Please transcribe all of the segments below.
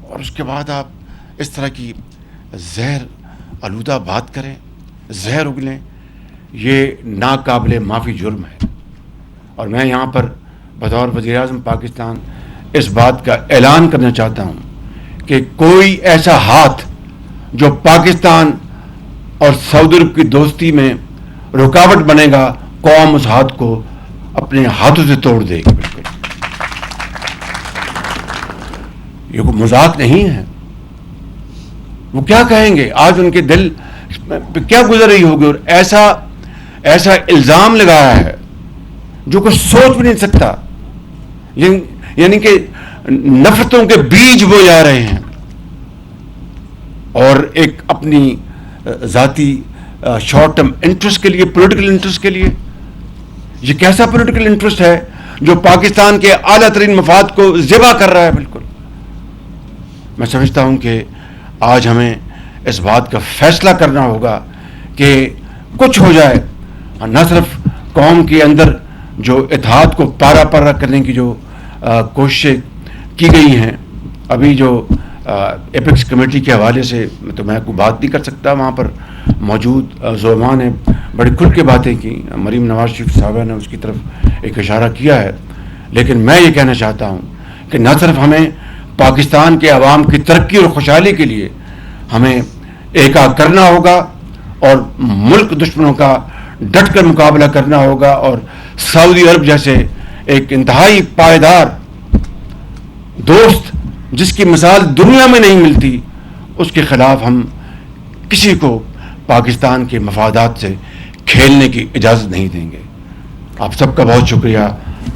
اور اس کے بعد آپ اس طرح کی زہر آلودہ بات کریں، زہر اگلیں، یہ ناقابل معافی جرم ہے. اور میں یہاں پر بطور وزیر اعظم پاکستان اس بات کا اعلان کرنا چاہتا ہوں کہ کوئی ایسا ہاتھ جو پاکستان اور سعودی عرب کی دوستی میں رکاوٹ بنے گا، قوم اس ہاتھ کو اپنے ہاتھوں سے توڑ دے گی. بالکل یہ کوئی مذاق نہیں ہے. وہ کیا کہیں گے؟ آج ان کے دل پہ کیا گزر رہی ہوگی، اور ایسا الزام لگایا ہے جو کوئی سوچ بھی نہیں سکتا. یعنی کہ نفرتوں کے بیج بو جا رہے ہیں، اور ایک اپنی ذاتی شارٹ ٹرم انٹرسٹ کے لیے، پولیٹیکل انٹرسٹ کے لیے. یہ کیسا پولیٹیکل انٹرسٹ ہے جو پاکستان کے اعلیٰ ترین مفاد کو ذبح کر رہا ہے؟ بالکل میں سمجھتا ہوں کہ آج ہمیں اس بات کا فیصلہ کرنا ہوگا کہ کچھ ہو جائے. نہ صرف قوم کے اندر جو اتحاد کو پارا پارا کرنے کی جو کوششیں کی گئی ہیں، ابھی جو ایپیکس کمیٹی کے حوالے سے تو میں کوئی بات نہیں کر سکتا، وہاں پر موجود زعماء نے بڑی کھل کے باتیں کی. مریم نواز شریف صاحبہ نے اس کی طرف ایک اشارہ کیا ہے. لیکن میں یہ کہنا چاہتا ہوں کہ نہ صرف ہمیں پاکستان کے عوام کی ترقی اور خوشحالی کے لیے ہمیں ایکا کرنا ہوگا اور ملک دشمنوں کا ڈٹ کر مقابلہ کرنا ہوگا، اور سعودی عرب جیسے ایک انتہائی پائیدار دوست جس کی مثال دنیا میں نہیں ملتی، اس کے خلاف ہم کسی کو پاکستان کے مفادات سے کھیلنے کی اجازت نہیں دیں گے. آپ سب کا بہت شکریہ.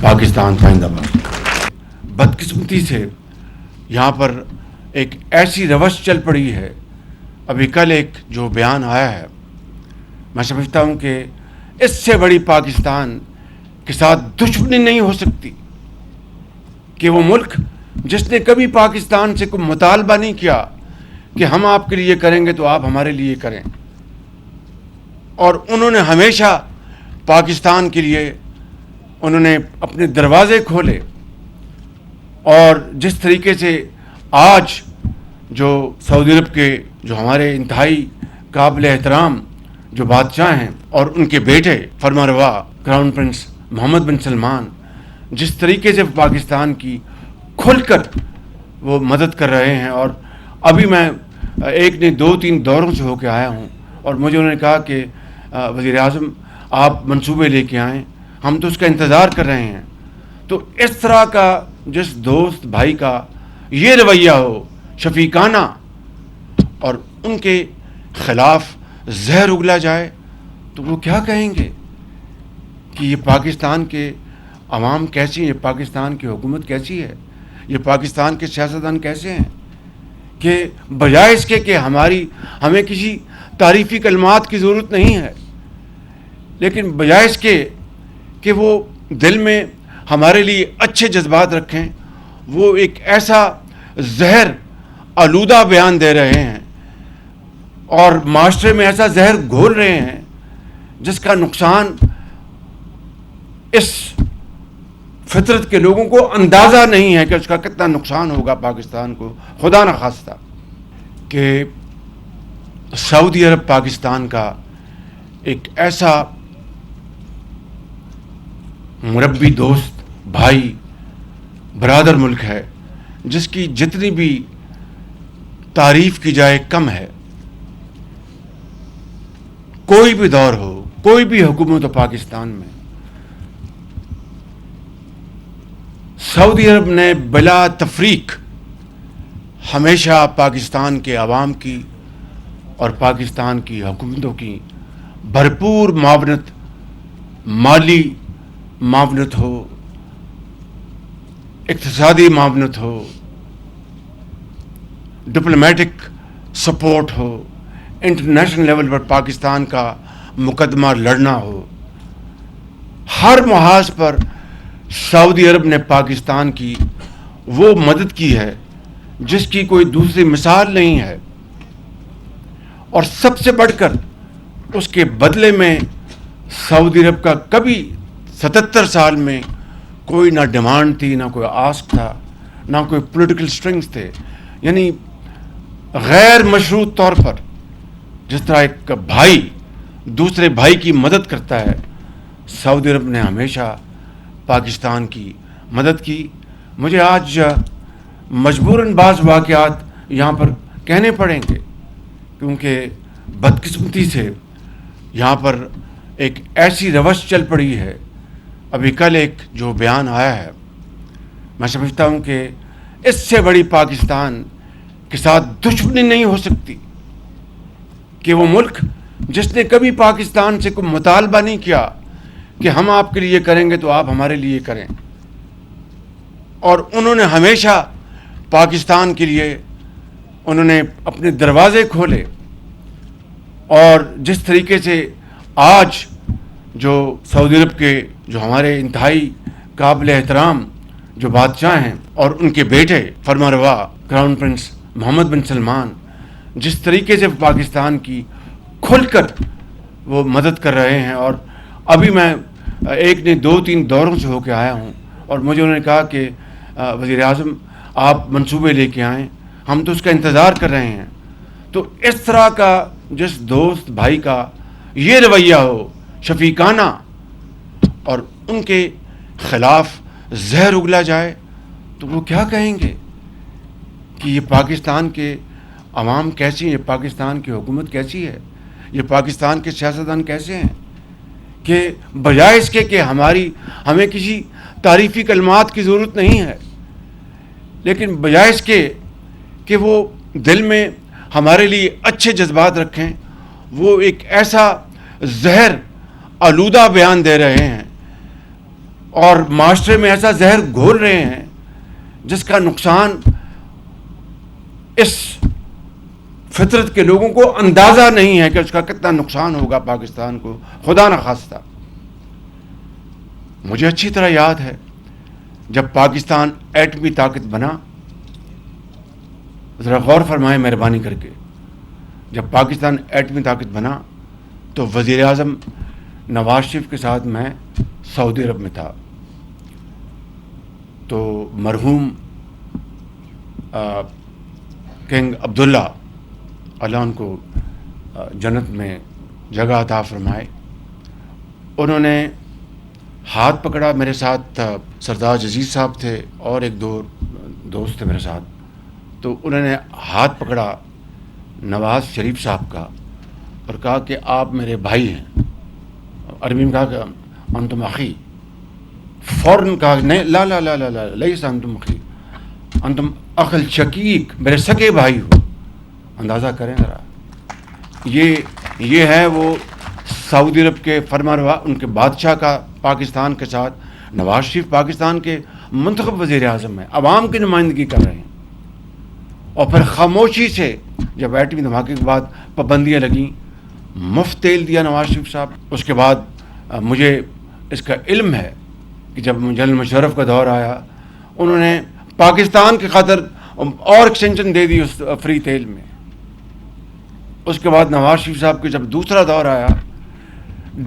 پاکستان زندہ باد. بدقسمتی سے یہاں پر ایک ایسی روش چل پڑی ہے. ابھی کل ایک جو بیان آیا ہے، میں سمجھتا ہوں کہ اس سے بڑی پاکستان کے ساتھ دشمنی نہیں ہو سکتی کہ وہ ملک جس نے کبھی پاکستان سے کوئی مطالبہ نہیں کیا کہ ہم آپ کے لیے کریں گے تو آپ ہمارے لیے کریں، اور انہوں نے ہمیشہ پاکستان کے لیے انہوں نے اپنے دروازے کھولے. اور جس طریقے سے آج جو سعودی عرب کے جو ہمارے انتہائی قابل احترام جو بادشاہ ہیں اور ان کے بیٹے فرمانروا کراؤن پرنس محمد بن سلمان جس طریقے سے پاکستان کی کھل کر وہ مدد کر رہے ہیں. اور ابھی میں ایک نہیں 2-3 دوروں سے ہو کے آیا ہوں، اور مجھے انہوں نے کہا کہ وزیر اعظم آپ منصوبے لے کے آئیں، ہم تو اس کا انتظار کر رہے ہیں. تو اس طرح کا جس دوست بھائی کا یہ رویہ ہو شفیقانہ، اور ان کے خلاف زہر اگلا جائے، تو وہ کیا کہیں گے کہ یہ پاکستان کے عوام کیسی ہیں، یہ پاکستان کی حکومت کیسی ہے، یہ پاکستان کے سیاستدان کیسے ہیں، کہ بجائے اس کے کہ ہمیں کسی تعریفی کلمات کی ضرورت نہیں ہے، لیکن بجائے اس کے کہ وہ دل میں ہمارے لیے اچھے جذبات رکھیں، وہ ایک ایسا زہر آلودہ بیان دے رہے ہیں اور معاشرے میں ایسا زہر گھول رہے ہیں جس کا نقصان اس فطرت کے لوگوں کو اندازہ نہیں ہے کہ اس کا کتنا نقصان ہوگا پاکستان کو. خدا نہ خواستہ کہ سعودی عرب پاکستان کا ایک ایسا مربی دوست بھائی برادر ملک ہے جس کی جتنی بھی تعریف کی جائے کم ہے. کوئی بھی دور ہو، کوئی بھی حکومت ہو پاکستان میں، سعودی عرب نے بلا تفریق ہمیشہ پاکستان کے عوام کی اور پاکستان کی حکومتوں کی بھرپور معاونت، مالی معاونت ہو، اقتصادی معاونت ہو، ڈپلومیٹک سپورٹ ہو، انٹرنیشنل لیول پر پاکستان کا مقدمہ لڑنا ہو، ہر محاذ پر سعودی عرب نے پاکستان کی وہ مدد کی ہے جس کی کوئی دوسری مثال نہیں ہے. اور سب سے بڑھ کر اس کے بدلے میں سعودی عرب کا کبھی 77 سال میں کوئی نہ ڈیمانڈ تھی، نہ کوئی آسک تھا، نہ کوئی پولیٹیکل سٹرنگز تھے. یعنی غیر مشروط طور پر جس طرح ایک بھائی دوسرے بھائی کی مدد کرتا ہے، سعودی عرب نے ہمیشہ پاکستان کی مدد کی. مجھے آج مجبوراً بعض واقعات یہاں پر کہنے پڑیں گے، کیونکہ بدقسمتی سے یہاں پر ایک ایسی روش چل پڑی ہے. ابھی کل ایک جو بیان آیا ہے، میں سمجھتا ہوں کہ اس سے بڑی پاکستان کے ساتھ دشمنی نہیں ہو سکتی کہ وہ ملک جس نے کبھی پاکستان سے کوئی مطالبہ نہیں کیا کہ ہم آپ کے لیے کریں گے تو آپ ہمارے لیے کریں، اور انہوں نے ہمیشہ پاکستان کے لیے انہوں نے اپنے دروازے کھولے. اور جس طریقے سے آج جو سعودی عرب کے جو ہمارے انتہائی قابل احترام جو بادشاہ ہیں اور ان کے بیٹے فرمانروا کراؤن پرنس محمد بن سلمان جس طریقے سے پاکستان کی کھل کر وہ مدد کر رہے ہیں. اور ابھی میں ایک نے 2-3 دوروں سے ہو کے آیا ہوں، اور مجھے انہوں نے کہا کہ وزیر اعظم آپ منصوبے لے کے آئیں، ہم تو اس کا انتظار کر رہے ہیں. تو اس طرح کا جس دوست بھائی کا یہ رویہ ہو شفیقانہ اور ان کے خلاف زہر اگلا جائے تو وہ کیا کہیں گے کہ یہ پاکستان کے عوام کیسی ہیں، پاکستان کی حکومت کیسی ہے، یہ پاکستان کے سیاستدان کیسے ہیں، کہ بجائے اس کے کہ ہمیں کسی تعریفی کلمات کی ضرورت نہیں ہے، لیکن بجائے اس کے کہ وہ دل میں ہمارے لیے اچھے جذبات رکھیں، وہ ایک ایسا زہر آلودہ بیان دے رہے ہیں اور معاشرے میں ایسا زہر گھول رہے ہیں جس کا نقصان اس فطرت کے لوگوں کو اندازہ نہیں ہے کہ اس کا کتنا نقصان ہوگا پاکستان کو، خدا نخواستہ. مجھے اچھی طرح یاد ہے جب پاکستان ایٹمی طاقت بنا، ذرا غور فرمائیں مہربانی کر کے، جب پاکستان ایٹمی طاقت بنا تو وزیر اعظم نواز شریف کے ساتھ میں سعودی عرب میں تھا. تو مرحوم کنگ عبداللہ اللہ ان کو جنت میں جگہ عطا فرمائے، انہوں نے ہاتھ پکڑا. میرے ساتھ سردار جزیر صاحب تھے اور ایک 2 دوست تھے میرے ساتھ. تو انہوں نے ہاتھ پکڑا نواز شریف صاحب کا اور کہا کہ آپ میرے بھائی ہیں. عربی میں کہا کہ انتم اخی. فوراً کہا نہیں، لا لا لا لا لا لیس انتم اخی، انتم اخ الشقیق، میرے سگے بھائی ہو. اندازہ کریں ذرا، یہ ہے وہ سعودی عرب کے فرمانروا، ان کے بادشاہ کا پاکستان کے ساتھ. نواز شریف پاکستان کے منتخب وزیر اعظم ہیں، عوام کی نمائندگی کر رہے ہیں، اور پھر خاموشی سے جب ایٹمی دھماکے کے بعد پابندیاں لگیں مفت تیل دیا نواز شریف صاحب. اس کے بعد مجھے اس کا علم ہے کہ جب جنرل مشرف کا دور آیا انہوں نے پاکستان کی خاطر اور ایکسٹینشن دے دی اس فری تیل میں. اس کے بعد نواز شریف صاحب کے جب دوسرا دور آیا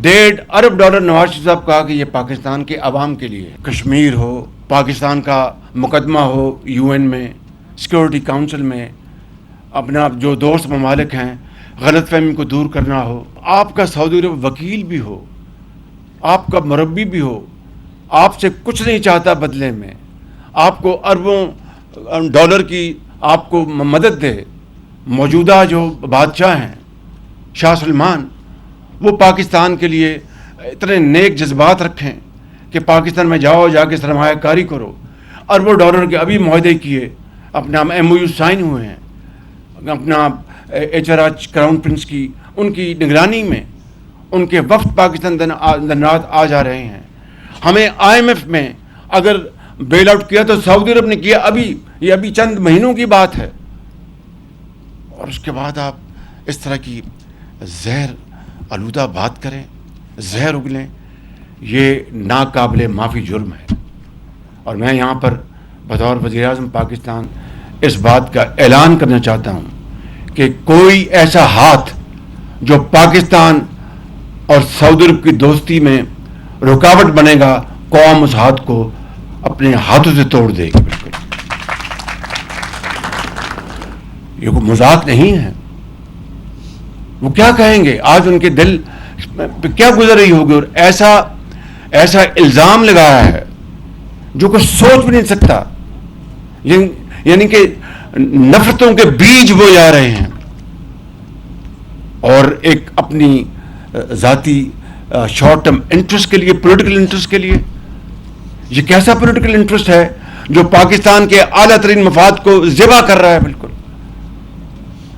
$1.5 ارب نواز شریف صاحب کہا کہ یہ پاکستان کے عوام کے لیے، کشمیر ہو، پاکستان کا مقدمہ ہو UN میں، سیکورٹی کاؤنسل میں، اپنا جو دوست ممالک ہیں غلط فہمی کو دور کرنا ہو. آپ کا سعودی عرب وکیل بھی ہو، آپ کا مربی بھی ہو، آپ سے کچھ نہیں چاہتا بدلے میں، آپ کو اربوں ڈالر کی آپ کو مدد دے. موجودہ جو بادشاہ ہیں شاہ سلمان، وہ پاکستان کے لیے اتنے نیک جذبات رکھیں کہ پاکستان میں جاؤ، جا کے سرمایہ کاری کرو. اربوں ڈالر کے ابھی معاہدے کیے، اپنا MOU سائن ہوئے ہیں، اپنا HRH کراؤن پرنس کی ان کی نگرانی میں ان کے وفد پاکستان دنات آ جا رہے ہیں. ہمیں IMF میں اگر بیل آؤٹ کیا تو سعودی عرب نے کیا، یہ ابھی چند مہینوں کی بات ہے. اور اس کے بعد آپ اس طرح کی زہر آلودہ بات کریں، زہر اگلیں، یہ ناقابل معافی جرم ہے. اور میں یہاں پر بطور وزیر اعظم پاکستان اس بات کا اعلان کرنا چاہتا ہوں کہ کوئی ایسا ہاتھ جو پاکستان اور سعودی عرب کی دوستی میں رکاوٹ بنے گا، قوم اس ہاتھ کو اپنے ہاتھوں سے توڑ دے گی. بالکل یہ کوئی مذاق نہیں ہے. وہ کیا کہیں گے؟ آج ان کے دل پہ کیا گزر رہی ہوگی، اور ایسا الزام لگایا ہے جو کوئی سوچ بھی نہیں سکتا. یعنی کہ نفرتوں کے بیج بو جا رہے ہیں، اور ایک اپنی ذاتی شارٹ ٹرم انٹرسٹ کے لیے، پولیٹیکل انٹرسٹ کے لیے. یہ کیسا پولیٹیکل انٹرسٹ ہے جو پاکستان کے اعلیٰ ترین مفاد کو ذبح کر رہا ہے؟ بالکل.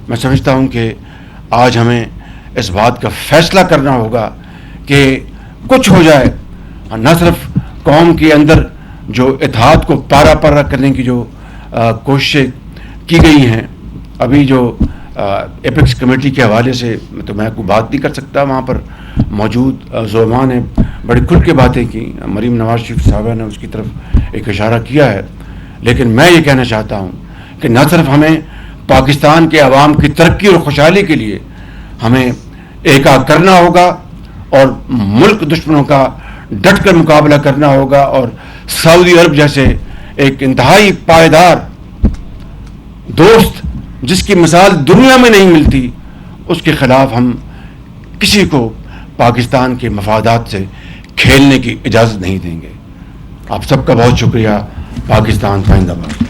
میں سمجھتا ہوں کہ آج ہمیں اس بات کا فیصلہ کرنا ہوگا کہ کچھ ہو جائے، نہ صرف قوم کے اندر جو اتحاد کو پارا پارا کرنے کی جو کوششیں کی گئی ہیں. ابھی جو ایپیکس کمیٹی کے حوالے سے تو میں کوئی بات نہیں کر سکتا، وہاں پر موجود زعماء نے بڑی کھل کے باتیں کی. مریم نواز شریف صاحبہ نے اس کی طرف ایک اشارہ کیا ہے، لیکن میں یہ کہنا چاہتا ہوں کہ نہ صرف ہمیں پاکستان کے عوام کی ترقی اور خوشحالی کے لیے ہمیں ایکا کرنا ہوگا اور ملک دشمنوں کا ڈٹ کر مقابلہ کرنا ہوگا، اور سعودی عرب جیسے ایک انتہائی پائیدار دوست جس کی مثال دنیا میں نہیں ملتی، اس کے خلاف ہم کسی کو پاکستان کے مفادات سے کھیلنے کی اجازت نہیں دیں گے. آپ سب کا بہت شکریہ. پاکستان زندہ باد.